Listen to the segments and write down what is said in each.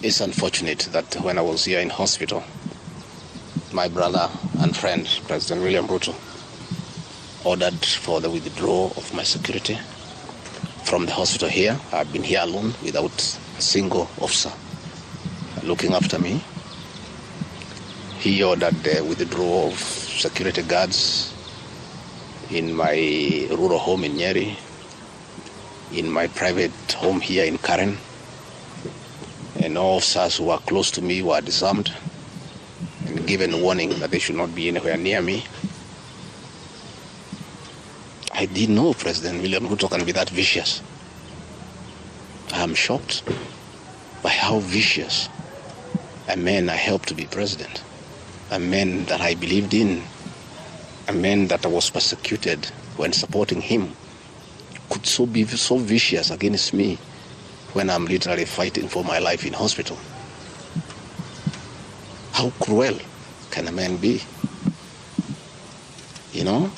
It's unfortunate that when I was here in hospital, my brother and friend, President William Ruto, ordered for the withdrawal of my security from the hospital here. I've been here alone without a single officer looking after me. He ordered the withdrawal of security guards in my rural home in Nyeri, in my private home here in Karen, and all officers who were close to me were disarmed and given warning that they should not be anywhere near me. I didn't know President William Ruto can be that vicious. I am shocked by how vicious a man I helped to be president, a man that I believed in, a man that I was persecuted when supporting him, could be so vicious against me when I'm literally fighting for my life in hospital. How cruel can a man be? You know,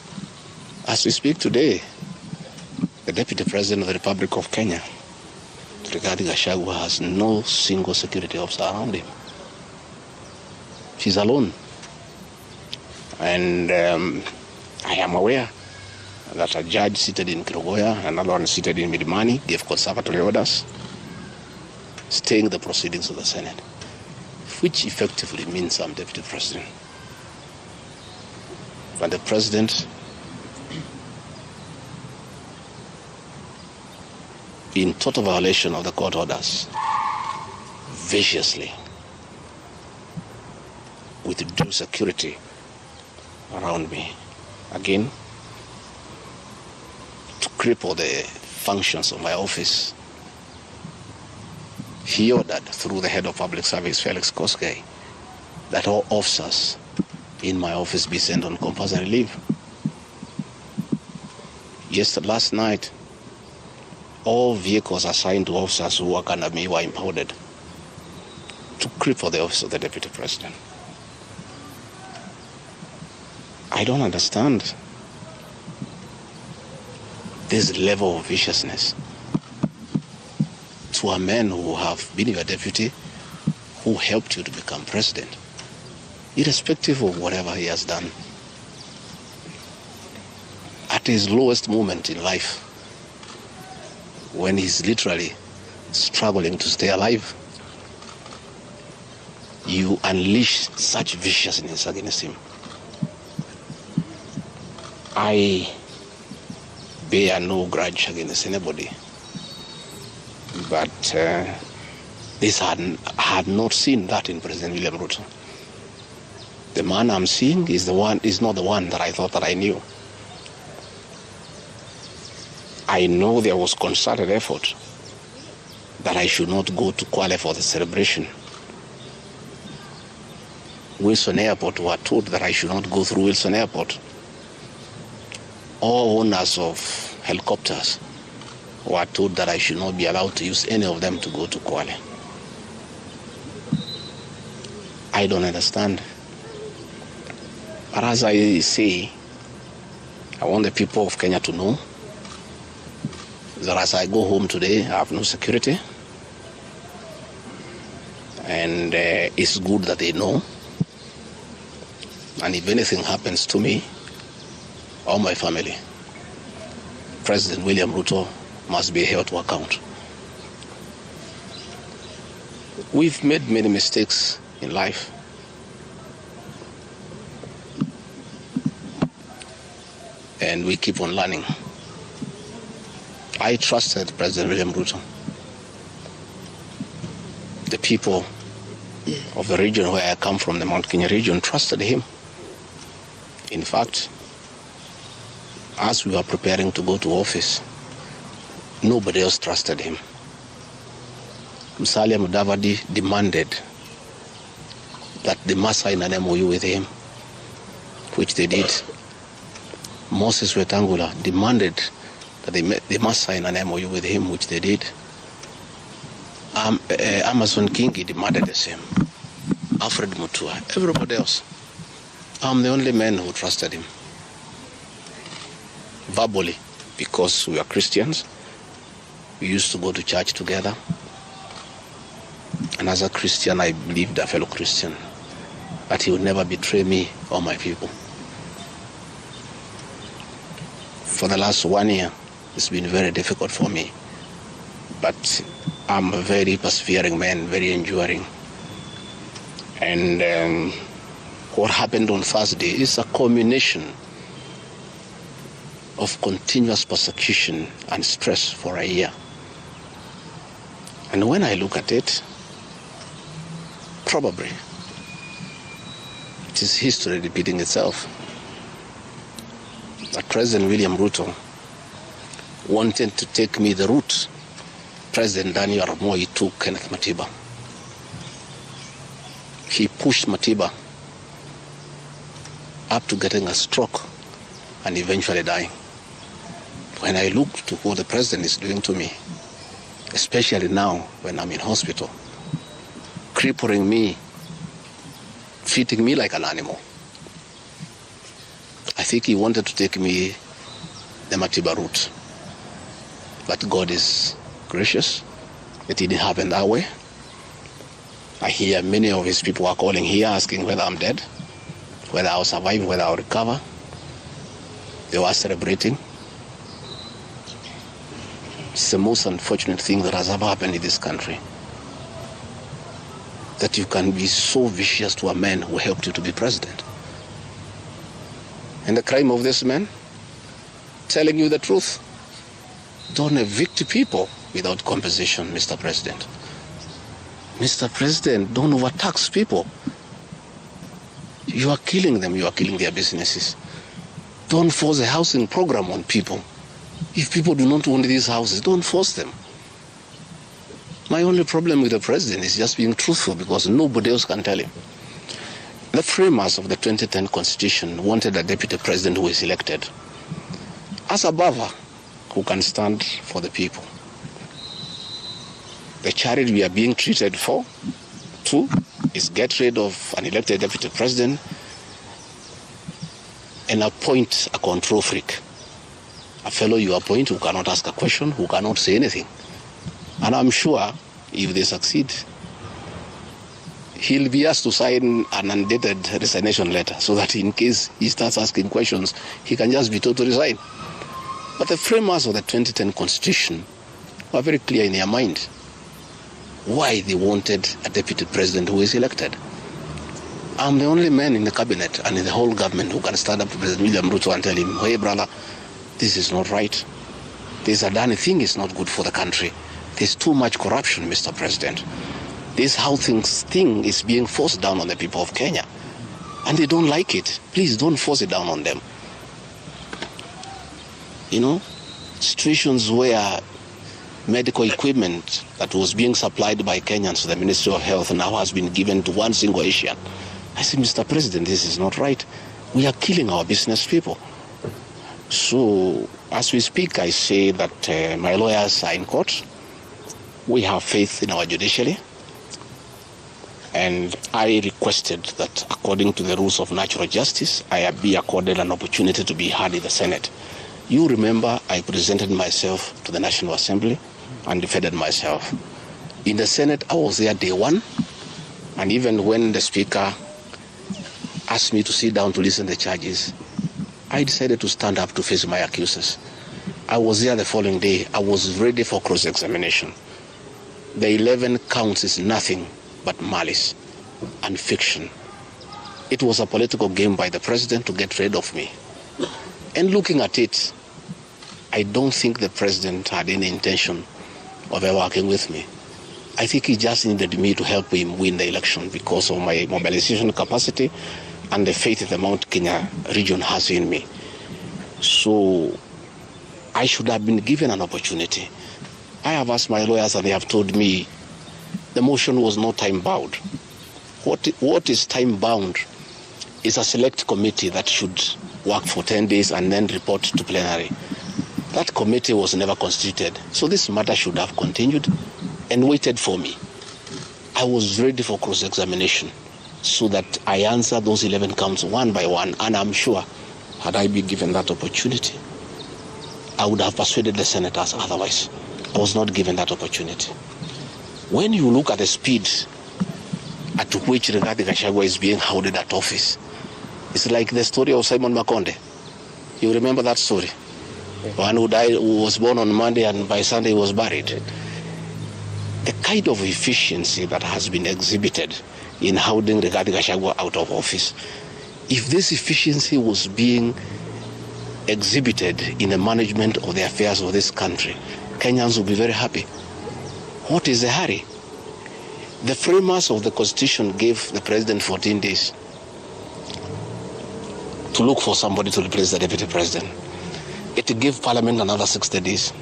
as we speak today, the Deputy President of the Republic of Kenya, Rigathi Gachagua, has no single security officer around him. She's alone. And I am aware that a judge seated in Kirogoya, another one seated in Midimani, gave conservatory orders staying the proceedings of the Senate, which effectively means I'm Deputy President. But the President, in total violation of the court orders, viciously, with due security around me, again, to cripple the functions of my office, he ordered through the head of public service, Felix Koskei, that all officers in my office be sent on compulsory leave. Last night, all vehicles assigned to officers who work under me were impounded to cripple the office of the Deputy President. I don't understand this level of viciousness to a man who have been your deputy, who helped you to become president, irrespective of whatever he has done. At his lowest moment in life, when he's literally struggling to stay alive, you unleash such viciousness against him. I bear no grudge against anybody, but this had not seen that in President William Ruto. The man I'm seeing is not the one that I thought that I knew. I know there was concerted effort that I should not go to Kwale for the celebration. Wilson Airport were told that I should not go through Wilson Airport. All owners of helicopters were told that I should not be allowed to use any of them to go to Kwale. I don't understand. But as I say, I want the people of Kenya to know that as I go home today, I have no security. And it's good that they know. And if anything happens to me or my family, President William Ruto must be held to account. We've made many mistakes in life. And we keep on learning. I trusted President William Ruto. The people of the region where I come from, the Mount Kenya region, trusted him. In fact, as we were preparing to go to office, nobody else trusted him. Musalia Mudavadi demanded that they must sign an MOU with him, which they did. Moses Wetangula demanded that they must sign an MOU with him, which they did. Amason Kingi demanded the same. Alfred Mutua, everybody else. I'm the only man who trusted him. Verbally, because we are Christians. We used to go to church together. And as a Christian, I believed a fellow Christian that he would never betray me or my people. For the last 1 year, it's been very difficult for me. But I'm a very persevering man, very enduring. And what happened on Thursday is a culmination of continuous persecution and stress for a year. And when I look at it, probably it is history repeating itself. That President William Ruto wanted to take me the route President Daniel Moi took Kenneth Matiba. He pushed Matiba up to getting a stroke and eventually dying. When I look to what the president is doing to me, especially now when I'm in hospital, crippling me, treating me like an animal, I think he wanted to take me the Matiba route. But God is gracious. It didn't happen that way. I hear many of his people are calling here asking whether I'm dead, whether I'll survive, whether I'll recover. They were celebrating. It's the most unfortunate thing that has ever happened in this country. That you can be so vicious to a man who helped you to be president. And the crime of this man, telling you the truth. Don't evict people without compensation, Mr. President. Mr. President, don't overtax people. You are killing them, you are killing their businesses. Don't force a housing program on people. If people do not want these houses, don't force them. My only problem with the president is just being truthful, because nobody else can tell him. The framers of the 2010 Constitution wanted a deputy president who is elected as a buffer who can stand for the people. The charity we are being treated for, too, is get rid of an elected deputy president and appoint a control freak. A fellow you appoint who cannot ask a question, who cannot say anything. And I'm sure if they succeed, he'll be asked to sign an undated resignation letter so that in case he starts asking questions, he can just be told to resign. But the framers of the 2010 Constitution were very clear in their mind why they wanted a deputy president who is elected. I'm the only man in the cabinet and in the whole government who can stand up to President William Ruto and tell him, hey brother, this is not right. This Adani thing is not good for the country. There's too much corruption, Mr. President. This how thing is being forced down on the people of Kenya. And they don't like it. Please don't force it down on them. You know, situations where medical equipment that was being supplied by Kenyans to the Ministry of Health now has been given to one single Asian. I say, Mr. President, this is not right. We are killing our business people. So, as we speak, I say that my lawyers are in court. We have faith in our judiciary. And I requested that, according to the rules of natural justice, I be accorded an opportunity to be heard in the Senate. You remember I presented myself to the National Assembly and defended myself. In the Senate, I was there day one. And even when the Speaker asked me to sit down to listen to the charges, I decided to stand up to face my accusers. I was there the following day. I was ready for cross-examination. The 11 counts is nothing but malice and fiction. It was a political game by the president to get rid of me. And looking at it, I don't think the president had any intention of ever working with me. I think he just needed me to help him win the election because of my mobilization capacity and the faith the Mount Kenya region has in me. So I should have been given an opportunity. I have asked my lawyers and they have told me the motion was not time-bound. What is time-bound is a select committee that should work for 10 days and then report to plenary. That committee was never constituted, so this matter should have continued and waited for me. I was ready for cross-examination so that I answer those 11 counts one by one, and I'm sure had I been given that opportunity, I would have persuaded the senators otherwise. I was not given that opportunity. When you look at the speed at which Rigathi Gachagua is being hounded at office, it's like the story of Simon Makonde. You remember that story? One who died, who was born on Monday and by Sunday he was buried. The kind of efficiency that has been exhibited in hounding Rigathi Gachagua out of office, if this efficiency was being exhibited in the management of the affairs of this country, Kenyans would be very happy. What is the hurry? The framers of the Constitution gave the president 14 days to look for somebody to replace the deputy president. It gave Parliament another 60 days.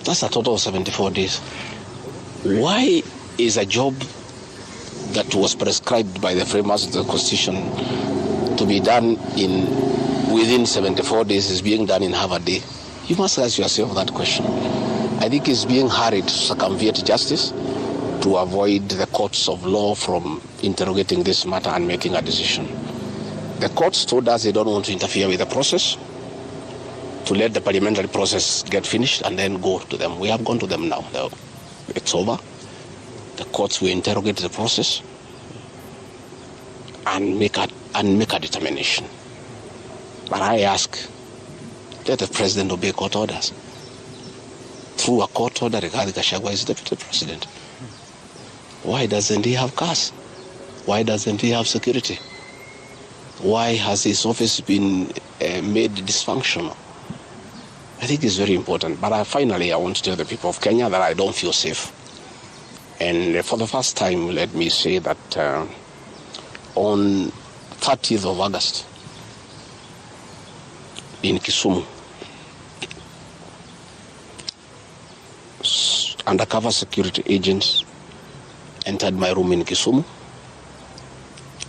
That's a total of 74 days. Why is a job that was prescribed by the framers of the Constitution to be done within 74 days is being done in half a day? You must ask yourself that question. I think it's being hurried to circumvent justice to avoid the courts of law from interrogating this matter and making a decision. The courts told us they don't want to interfere with the process, to let the parliamentary process get finished and then go to them. We have gone to them now. It's over. The courts will interrogate the process and make a determination. But I ask, let the president obey court orders. Through a court order, Rigathi Gachagua is deputy president. Why doesn't he have cars? Why doesn't he have security? Why has his office been made dysfunctional? I think it's very important. But finally, I want to tell the people of Kenya that I don't feel safe. And for the first time, let me say that on 30th of August, in Kisumu, undercover security agents entered my room in Kisumu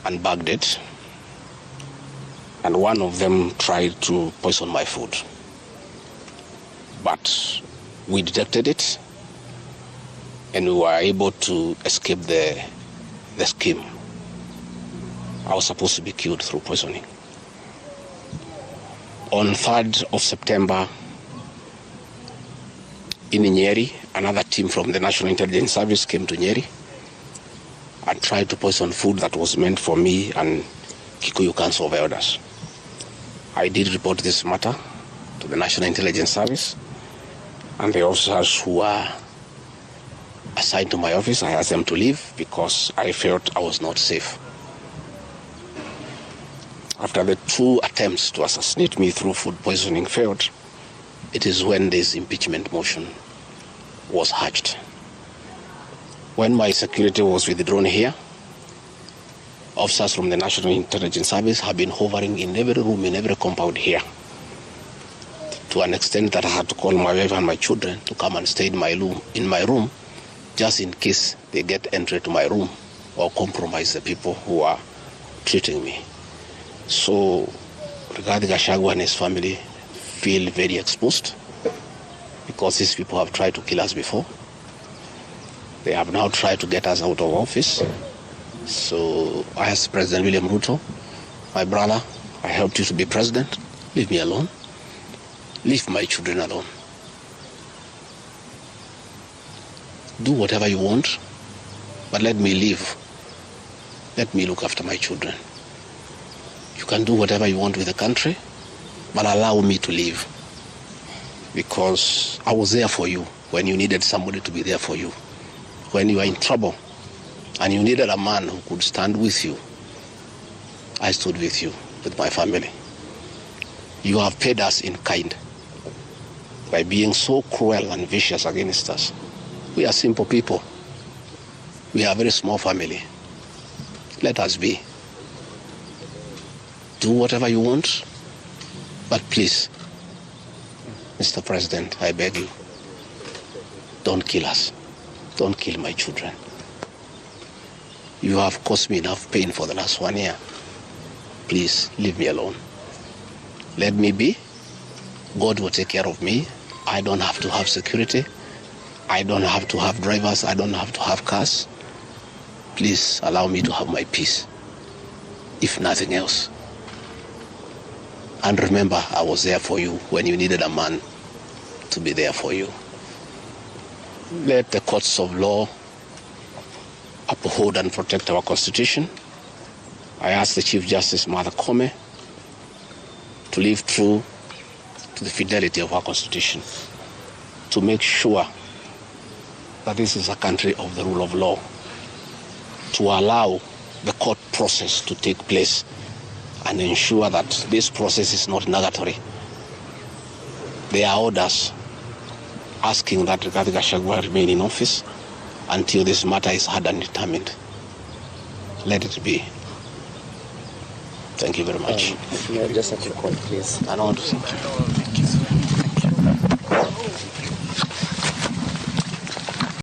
and bagged it. And one of them tried to poison my food. But we detected it and we were able to escape the scheme. I was supposed to be killed through poisoning. On 3rd of September, in Nyeri, another team from the National Intelligence Service came to Nyeri and tried to poison food that was meant for me and Kikuyu Council of Elders. I did report this matter to the National Intelligence Service, and the officers who were assigned to my office, I asked them to leave because I felt I was not safe. After the 2 attempts to assassinate me through food poisoning failed, it is when this impeachment motion was hatched. When my security was withdrawn here, officers from the National Intelligence Service have been hovering in every room, in every compound here, to an extent that I had to call my wife and my children to come and stay in my room, just in case they get entry to my room or compromise the people who are treating me. So Rigathi Gachagua and his family feel very exposed because these people have tried to kill us before. They have now tried to get us out of office. So I asked President William Ruto, my brother, I helped you to be president. Leave me alone. Leave my children alone. Do whatever you want, but let me live. Let me look after my children. You can do whatever you want with the country, but allow me to live. Because I was there for you when you needed somebody to be there for you. When you were in trouble and you needed a man who could stand with you, I stood with you, with my family. You have paid us in kind by being so cruel and vicious against us. We are simple people. We are a very small family. Let us be. Do whatever you want, but please, Mr. President, I beg you, don't kill us. Don't kill my children. You have caused me enough pain for the last 1 year. Please, leave me alone. Let me be. God will take care of me. I don't have to have security. I don't have to have drivers. I don't have to have cars. Please allow me to have my peace, if nothing else. And remember, I was there for you when you needed a man to be there for you. Let the courts of law uphold and protect our Constitution. I ask the Chief Justice, Martha Koome, to live true to the fidelity of our Constitution, to make sure that this is a country of the rule of law, to allow the court process to take place and ensure that this process is not nugatory. There are orders asking that Rigathi Gachagua remain in office until this matter is heard and determined. Let it be. Thank you very much. Just a quick one, please. I want to thank you. Thank you.